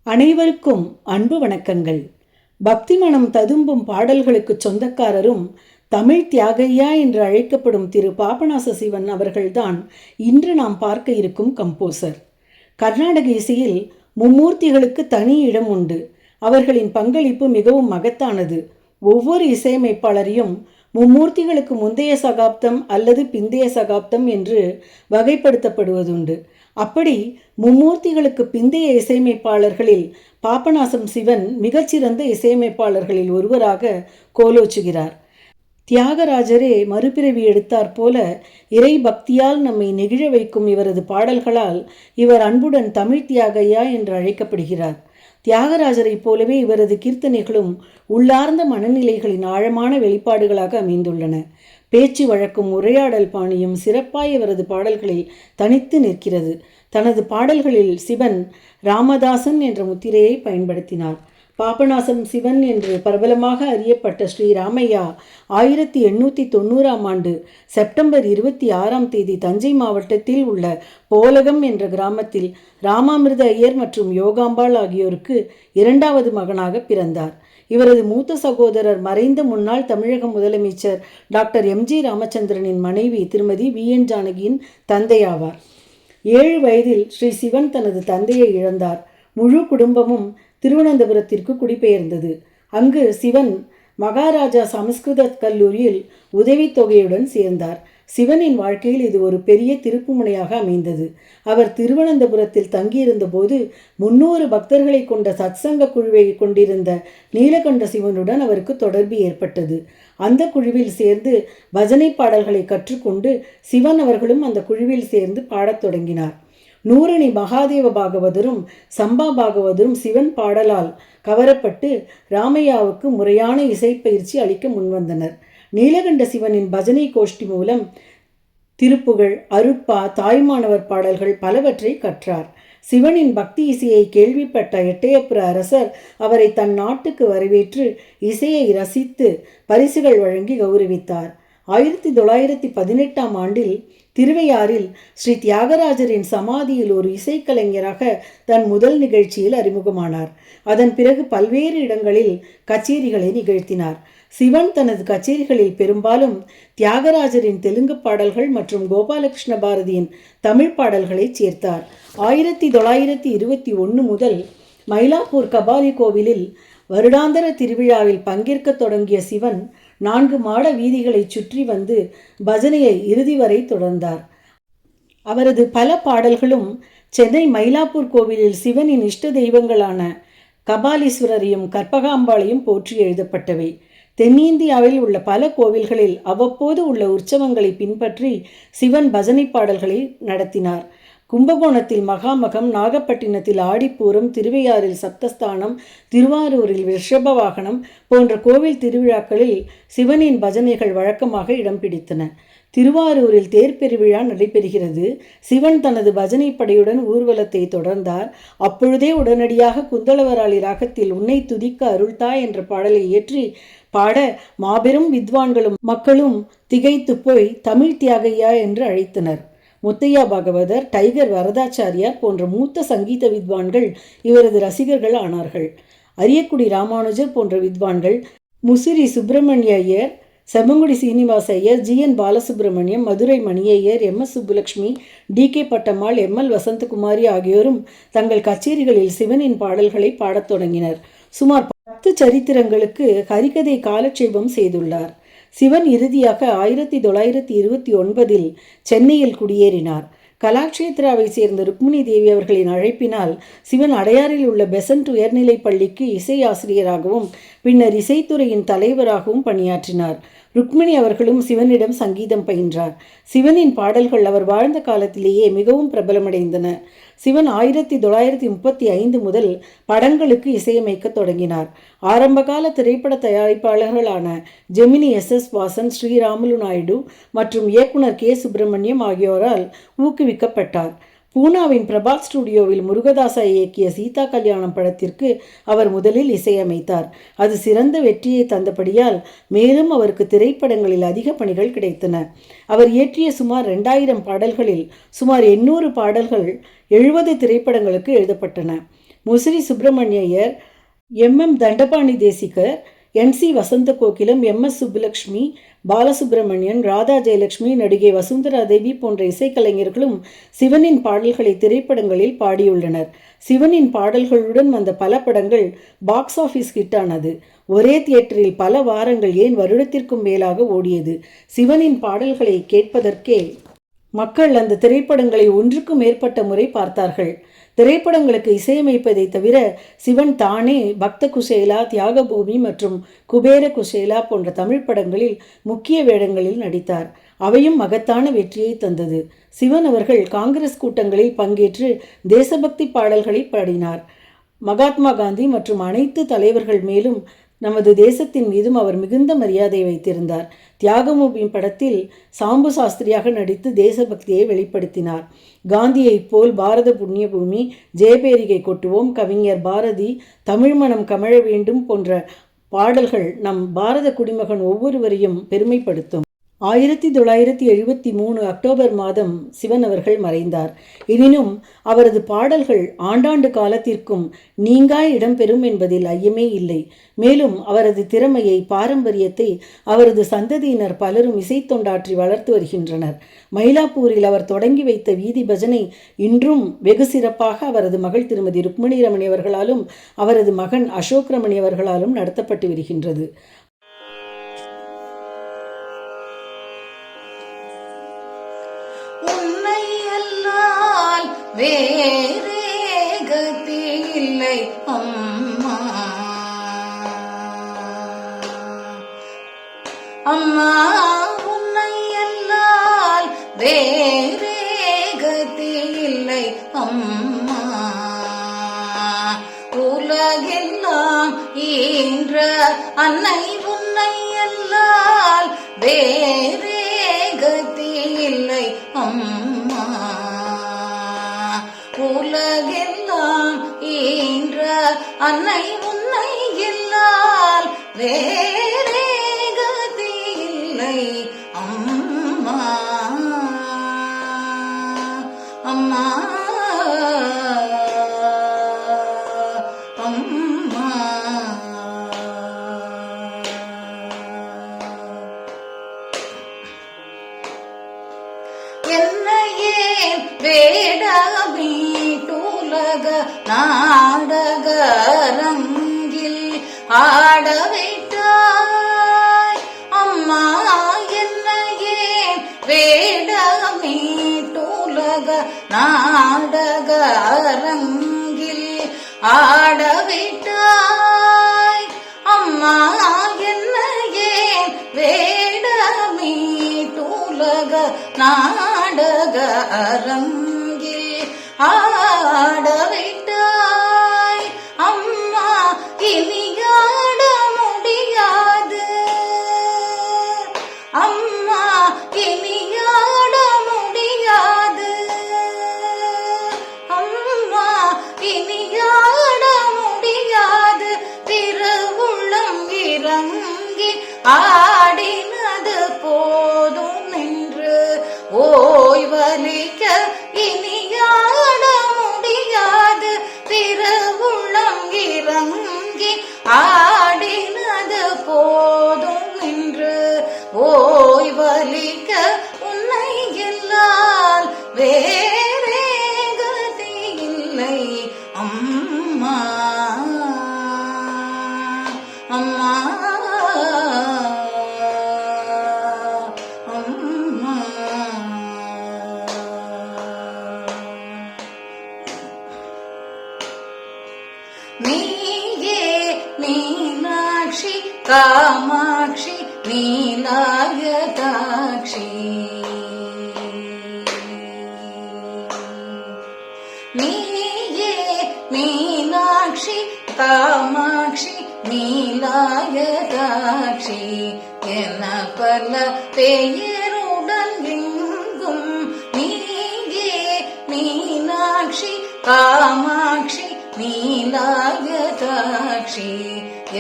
அனைவருக்கும் அன்பு வணக்கங்கள். பக்தி மனம் ததும்பும் பாடல்களுக்கு சொந்தக்காரரும் தமிழ் தியாகையா என்று அழைக்கப்படும் திரு பாபநாச சிவன் அவர்கள்தான் இன்று நாம் பார்க்க இருக்கும் கம்போசர். கர்நாடக இசையில் மும்மூர்த்திகளுக்கு தனி இடம் உண்டு. அவர்களின் பங்களிப்பு மிகவும் மகத்தானது. ஒவ்வொரு இசையமைப்பாளரையும் மும்மூர்த்திகளுக்கு முந்தைய சகாப்தம் அல்லது பிந்தைய சகாப்தம் என்று வகைப்படுத்தப்படுவதுண்டு. அப்படி மும்மூர்த்திகளுக்கு பிந்தைய இசையமைப்பாளர்களில் பாபநாசம் சிவன் மிகச்சிறந்த இசையமைப்பாளர்களில் ஒருவராக கோலோச்சுகிறார். தியாகராஜரே மறுபிறவி எடுத்தாற் போல இறை பக்தியால் நம்மை நெகிழ வைக்கும் இவரது பாடல்களால் இவர் அன்புடன் தமிழ் தியாகையா என்று அழைக்கப்படுகிறார். தியாகராஜரை போலவே இவரது கீர்த்தனைகளும் உள்ளார்ந்த மனநிலைகளின் ஆழமான வெளிப்பாடுகளாக அமைந்துள்ளன. பேச்சு வழக்கும் உரையாடல் பாணியும் சிறப்பாய் இவரது பாடல்களில் தனித்து நிற்கிறது. தனது பாடல்களில் சிவன் ராமதாசன் என்ற முத்திரையை பயன்படுத்தினார். பாபநாசம் சிவன் என்று பிரபலமாக அறியப்பட்ட ஸ்ரீ ராமையா 1890ஆம் ஆண்டு செப்டம்பர் 26ஆம் தேதி தஞ்சை மாவட்டத்தில் உள்ள போலகம் என்ற கிராமத்தில் ராமாமிர்த ஐயர் மற்றும் யோகாம்பாள் ஆகியோருக்கு இரண்டாவது மகனாக பிறந்தார். இவரது மூத்த சகோதரர் மறைந்த முன்னாள் தமிழக முதலமைச்சர் டாக்டர் எம்.ஜி. ராமச்சந்திரனின் மனைவி திருமதி வி.என். ஜானகியின் தந்தையாவார். 7 வயதில் ஸ்ரீ சிவன் தனது தந்தையை இழந்தார். முழு குடும்பமும் திருவனந்தபுரத்திற்கு குடிபெயர்ந்தது. அங்கு சிவன் மகாராஜா சமஸ்கிருத கல்லூரியில் உதவித்தொகையுடன் சேர்ந்தார். சிவனின் வாழ்க்கையில் இது ஒரு பெரிய திருப்புமுனையாக அமைந்தது. அவர் திருவனந்தபுரத்தில் தங்கியிருந்த போது 300 பக்தர்களை கொண்ட சத்சங்க குழுவை கொண்டிருந்த நீலகண்ட சிவனுடன் அவருக்கு தொடர்பு ஏற்பட்டது. அந்த குழுவில் சேர்ந்து பஜனை பாடல்களை கற்றுக்கொண்டு சிவன் அவர்களும் அந்த குழுவில் சேர்ந்து பாடத் தொடங்கினார். நூரணி மகாதேவ பாகவதரும் சம்பா பாகவதரும் சிவன் பாடலால் கவரப்பட்டு ராமையாவுக்கு முறையான இசைப்பயிற்சி அளிக்க முன்வந்தனர். நீலகண்ட சிவனின் பஜனை கோஷ்டி மூலம் திருப்புகழ், அருட்பா, தாய்மானவர் பாடல்கள் பலவற்றை கற்றார். சிவனின் பக்தி இசையை கேள்விப்பட்ட எட்டயபுர அரசர் அவரை தன் நாட்டுக்கு வரவேற்று இசையை ரசித்து பரிசுகள் வழங்கி கௌரவித்தார். 1918ஆம் ஆண்டில் திருவையாறில் ஸ்ரீ தியாகராஜரின் சமாதியில் ஒரு இசைக்கலைஞராக தன் முதல் நிகழ்ச்சியில் அறிமுகமானார். அதன் பிறகு பல்வேறு இடங்களில் கச்சேரிகளை நிகழ்த்தினார். சிவன் தனது கச்சேரிகளில் பெரும்பாலும் தியாகராஜரின் தெலுங்கு பாடல்கள் மற்றும் கோபாலகிருஷ்ண பாரதியின் தமிழ் பாடல்களை சேர்த்தார். 1921 முதல் மயிலாப்பூர் கபாலி கோவிலில் வருடாந்திர திருவிழாவில் பங்கேற்க தொடங்கிய சிவன் 4 மாட வீதிகளை சுற்றி வந்து பஜனையை இறுதி வரை தொடர்ந்தார். அவரது பல பாடல்களும் சென்னை மயிலாப்பூர் கோவிலில் சிவனின் இஷ்ட தெய்வங்களான கபாலீஸ்வரரையும் கற்பகாம்பாளையும் போற்றி எழுதப்பட்டவை. தென்னிந்தியாவில் உள்ள பல கோவில்களில் அவ்வப்போது உள்ள உற்சவங்களை பின்பற்றி சிவன் பஜனை பாடல்களை நடத்தினார். கும்பகோணத்தில் மகாமகம், நாகப்பட்டினத்தில் ஆடிப்பூரம், திருவையாறில் சப்தஸ்தானம், திருவாரூரில் ரிஷப வாகனம் போன்ற கோவில் திருவிழாக்களில் சிவனின் பஜனைகள் வழக்கமாக இடம் பிடித்தன. திருவாரூரில் தேர்பெருவிழா நடைபெறுகிறது. சிவன் தனது பஜனை படையுடன் ஊர்வலத்தை தொடர்ந்தார். அப்பொழுதே உடனடியாக குந்தளவராளி ராகத்தில் உன்னை துதிக்க அருள்தாய் என்ற பாடலை இயற்றி பாட மாபெரும் வித்வான்களும் மக்களும் திகைத்து போய் தமிழ் தியாகையா என்று அழைத்தனர். முத்தையா பாகவதர், டைகர் வரதாச்சாரியார் போன்ற மூத்த சங்கீத வித்வான்கள் இவரது ரசிகர்கள் ஆனார்கள். அரியக்குடி ராமானுஜர் போன்ற வித்வான்கள், Musiri Subramania Iyer, Semmangudi Srinivasa Iyer, G N. Balasubramaniam, Madurai Mani Iyer, M S. Subbulakshmi, T K. Pattammal, M L. Vasanthakumari ஆகியோரும் தங்கள் கச்சேரிகளில் சிவனின் பாடல்களை பாடத் தொடங்கினர். சுமார் 10 சரித்திரங்களுக்கு ஹரிகதை காலட்சேபம் செய்துள்ளார். சிவன் இறுதியாக 1929இல் சென்னையில் குடியேறினார். கலாக்ஷேத்ராவை சேர்ந்த ருக்மிணி தேவி அவர்களின் அழைப்பினால் சிவன் அடையாறில் உள்ள பெசன்ட் உயர்நிலைப் பள்ளிக்கு இசை ஆசிரியராகவும் பின்னர் இசைத்துறையின் தலைவராகவும் பணியாற்றினார். ருக்மிணி அவர்களும் சிவனிடம் சங்கீதம் பயின்றார். சிவனின் பாடல்கள் அவர் வாழ்ந்த காலத்திலேயே மிகவும் பிரபலமடைந்தன. சிவன் 1935 முதல் படங்களுக்கு இசையமைக்க தொடங்கினார். ஆரம்பகால திரைப்பட தயாரிப்பாளர்களான ஜெமினி எஸ்.எஸ். வாசன், ஸ்ரீராமுலு நாயுடு மற்றும் இயக்குனர் கே. சுப்பிரமணியம் ஆகியோரால் ஊக்குவிக்கப்பட்டார். பூனாவின் பிரபாத் ஸ்டுடியோவில் முருகதாசா இயக்கிய சீதா கல்யாணம் படத்திற்கு அவர் முதலில் இசையமைத்தார். அது சிறந்த வெற்றியை தந்தபடியால் மேலும் அவருக்கு திரைப்படங்களில் அதிக பணிகள் கிடைத்தன. அவர் இயற்றிய சுமார் 2000 பாடல்களில் சுமார் 800 பாடல்கள் 70 திரைப்படங்களுக்கு எழுதப்பட்டன. முசிறி சுப்பிரமணியர், எம் தண்டபாணி தேசிகர், NC வசந்த கோகிலம், MS சுப்புலட்சுமி, பாலசுப்பிரமணியன், ராதா ஜெயலட்சுமி, நடிகை வசுந்தரா தேவி போன்ற இசைக்கலைஞர்களும் சிவனின் பாடல்களை திரைப்படங்களில் பாடியுள்ளனர். சிவனின் பாடல்களுடன் வந்த பல படங்கள் பாக்ஸ் ஆஃபீஸ் ஹிட்டானது. ஒரே தியேட்டரில் பல வாரங்கள், ஏன் வருடத்திற்கும் மேலாக ஓடியது. சிவனின் பாடல்களை கேட்பதற்கே மக்கள் அந்த திரைப்படங்களை ஒன்றுக்கும் மேற்பட்ட முறை பார்த்தார்கள். திரைப்படங்களுக்கு இசையமைப்பதை தவிர சிவன் தானே பக்த குசேலா, தியாகபூமி மற்றும் குபேர குசேலா போன்ற தமிழ் படங்களில் முக்கிய வேடங்களில் நடித்தார். அவையும் மகத்தான வெற்றியை தந்தது. சிவன் அவர்கள் காங்கிரஸ் கூட்டங்களில் பங்கேற்று தேசபக்தி பாடல்களை பாடினார். மகாத்மா காந்தி மற்றும் அனைத்து தலைவர்கள் மேலும் நமது தேசத்தின் மீதும் அவர் மிகுந்த மரியாதை வைத்திருந்தார். தியாகபூமி படத்தில் சாம்பு சாஸ்திரியாக நடித்து தேசபக்தியை வெளிப்படுத்தினார். காந்தியைப் போல் பாரத புண்ணிய பூமி, ஜெயபேரிகை கொட்டுவோம், கவிஞர் பாரதி, தமிழ் மனம் கமழ வேண்டும் போன்ற பாடல்கள் நம் பாரத குடிமகன் ஒவ்வொருவரையும் பெருமைப்படுத்தும். 1973 அக்டோபர் மாதம் சிவன் அவர்கள் மறைந்தார். எனினும் அவரது பாடல்கள் ஆண்டாண்டு காலத்திற்கும் நீங்காய் இடம்பெறும் என்பதில் ஐயமே இல்லை. மேலும் அவரது திறமையை, பாரம்பரியத்தை அவரது சந்ததியினர் பலரும் இசைத்தொண்டாற்றி வளர்த்து வருகின்றனர். மயிலாப்பூரில் அவர் தொடங்கி வைத்த வீதி பஜனை இன்றும் வெகு சிறப்பாக அவரது மகள் திருமதி ருக்மணி ரமணி அவர்களாலும் அவரது மகன் அசோக் ரமணி அவர்களாலும் நடத்தப்பட்டு வருகின்றது. வேறே கதி இல்லை அம்மா, அம்மா உன்னை எல்லால் வேறே கதி இல்லை அம்மா. உலகெல்லாம் ஈன்ற அன்னை உன்னை எல்லால் வேறே கதி இல்லை அம்மா. உலகெல்லாம் ஈன்ற அன்னை உன்னை எல்லால் வேறே கதி இல்லை அம்மா, அம்மா, அம்மா. என்னையே வேடமே உலக நாடக ரங்கில் ஆடவிட்டாய் அம்மா. என்னையே வேடமீட்டுலக நாடக ரங்கில் ஆடவிட்டாய் அம்மா. என்னையே வேடமீட்டுலக நாடக ரங்கில் ஆடவிட்டாய் அம்மா. இனியாட முடியாது அம்மா, இனியாட முடியாது அம்மா, இனியாட முடியாது. திருவுள்ளம் இறங்கி ஆடினது போதும் என்று ஓய்வலிக்க இனியாட முடியாது. திருவுள்ளம் இறங்கி ஆடினது போதும் என்று ஓய்வலிக்க உன்னை எல்லால் வேறே கதி இல்லை அம்மா, அம்மா, அம்மா. நீயே மீனாட்சி காமாட்சி நீலாயதாட்சி. நீயே மீனாட்சி காமாட்சி நீலாயதாட்சி என பல பெயருடன் எங்கும். நீயே மீனாட்சி காமாட்சி நீலாயதாட்சி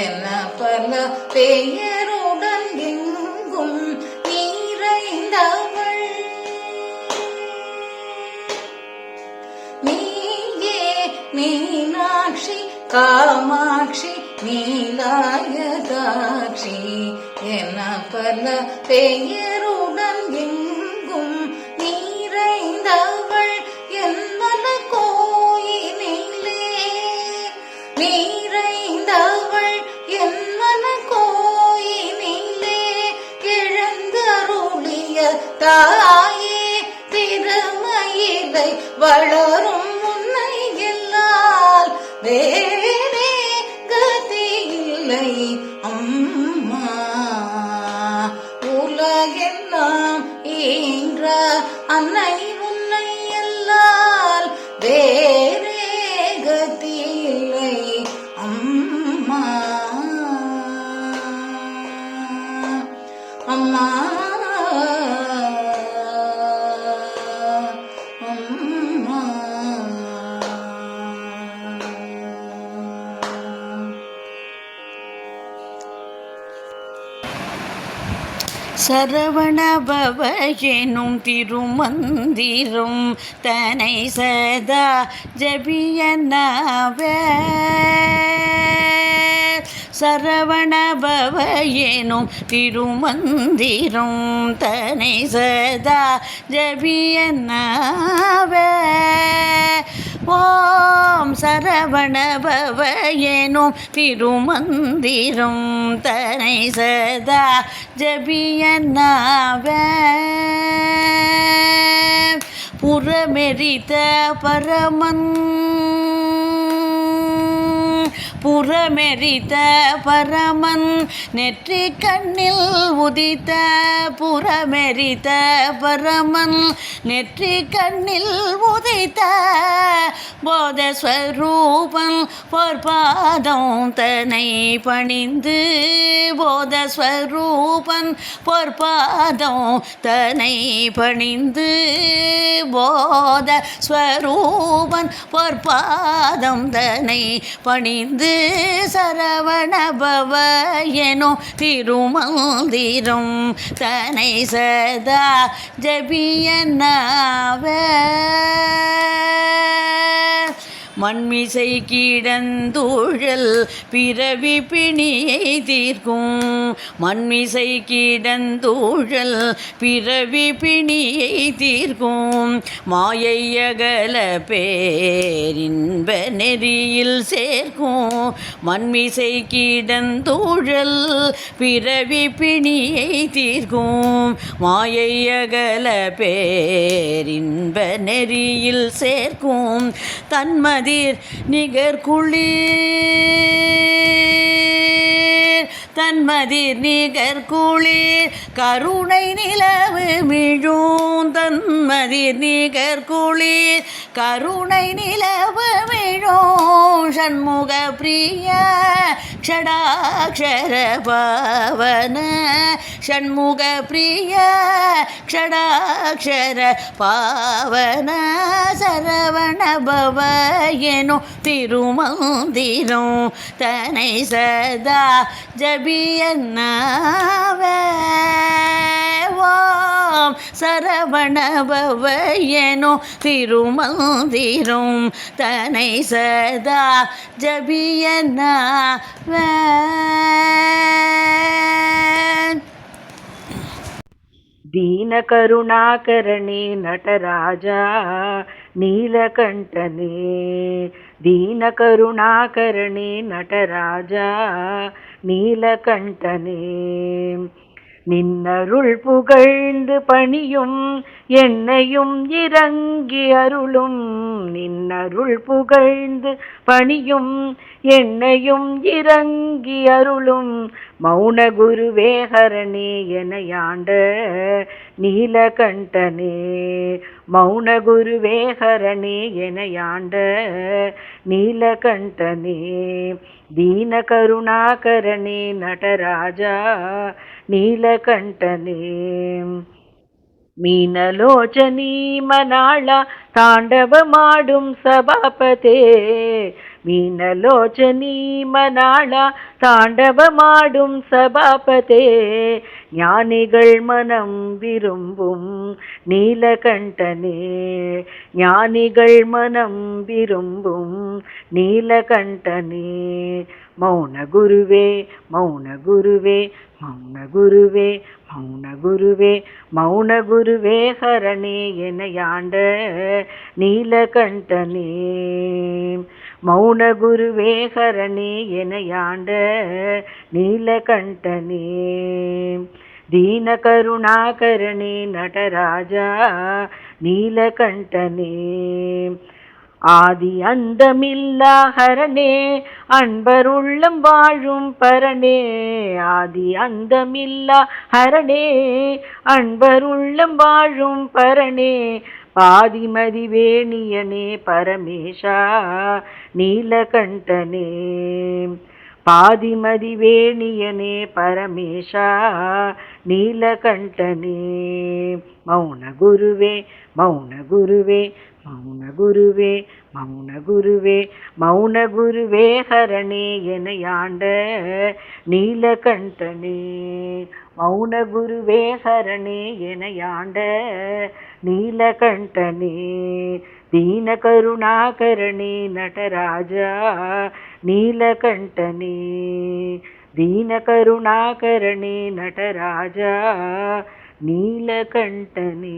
என பல பெயருடன் எங்கும் நிறைந்தவள். நீயே மீனாட்சி மீனாட்சி காமாட்சி நீலாயதாட்சி என பல பெயருடன் எங்கும் நீரைந்தவள் என் மன கோயினிலே நீரைந்தவள் என் மன கோயினிலே எழுந்தருளிய தாயே திருமயிலை வளரும் உன்னை எல்லால் வேறே கதி இல்லை அம்மா உலகெல்லாம் ஈன்ற அன்னை உன்னை எல்லால் வேறே கதி இல்லை அம்மா அம்மா சரவணபவ எனும் திருமந்திரம் தனை சதா ஜபியனவே சரவணபவ எனும் திருமந்திரம் தனை சதா ஜபியனவே ஓம் சரவணபவ எனும் திருமந்திரம் தனை சதா ஜபியனவே புறமெரித்த பரமன் புறமெரித்த பரமன் நெற்றி கண்ணில் உதித்த புறமெரித்த பரமன் நெற்றி கண்ணில் உதித்த போதஸ்வரூபன் பொற்பாதம் தன்னை பணிந்து போதஸ்வரூபன் பொற்பாதம் தன்னை பணிந்து போதஸ்வரூபன் பொற்பாதம் தன்னை பணிந்து சரவணபவ எனும் திருமந்திரம் தனை சதா ஜபியனவே மண்மிசை கிடந்தூழல் பிறவி பிணியை தீர்க்கும் மண்மிசை கிடந்தூழல் பிறவி பிணியை தீர்க்கும் மாயை அகல பேரின்ப நெறியில் சேர்க்கும் மண்மிசை கிடந்தூழல் பிறவி பிணியை தீர்க்கும் மாயை அகல பேரின்ப நெறியில் சேர்க்கும் தன்மதி நிகர் குளிர் தன்மதிர் நிகர் குளிர் கருணை நிலவு மிழும் தன்மதிர் நிகர் குளிர் கருணை நிலவு மிழும் சண்முக பிரிய ஷடாக்ஷர பாவன ஷண்முக பிரிய ஷடாக்ஷர பாவன சரவண பவ எனும் திருமந்திரம் தனை சதா ஜபியனவே ஓம் சரவண பவ எனும் திருமந்திரம் தனை சதா ஜபியனவே दीन करुणाकरणे नटराजा नीलकण्ठने दीन करुणाकरणे नटराजा नीलकण्ठने நின்னருள் புகழ்ந்து பணியும் என்னையும் இறங்கி அருளும் நின்னருள் புகழ்ந்து பணியும் என்னையும் இறங்கி அருளும் மௌன குருவேகரனே எனையாண்ட நீலகண்டனே மௌன குருவேகரனே எனையாண்ட நீலகண்டனே दीन करुणाकरणे नटराजा नीलकण्ठने मीनलोचनी मनाळ தாண்டவமாடும் சபாபதே மீனலோச்சனீ மணாளா தாண்டவமாடும் சபாபதே ஞானிகள் மனம் விரும்பும் நீலகண்டனே ஞானிகள் மனம் விரும்பும் நீலகண்டனே மௌன குருவே மௌன குருவே மௌன குருவே மௌன குருவே மௌன குருவே ஹரணே எனையாண்ட நீலகண்டனே மௌன குருவே ஹரணே எனையாண்ட நீலகண்டனே தீன கருணாகரணே நடராஜா நீலகண்டனே ஆதி அந்தமில்லா ஹரணே அன்பருள்ளம் வாழும் பரணே ஆதி அந்தமில்லா ஹரணே அன்பருள்ளம் வாழும் பரணே பாதிமதி வேணியனே பரமேஷா நீலகண்டனே பாதிமதி வேணியனே பரமேஷா நீலகண்டனே மௌன குருவே மௌன குருவே மௌன குருவே மௌன குருவே மௌன குருவே ஹரணே எனையாண்ட நீலகண்டனே மௌன குருவே ஹரணே எனையாண்ட நீலகண்டனே தீன கருணாகரணே நடராஜா நீலகண்டனே தீன கருணாகரணே நடராஜா நீலகண்டனே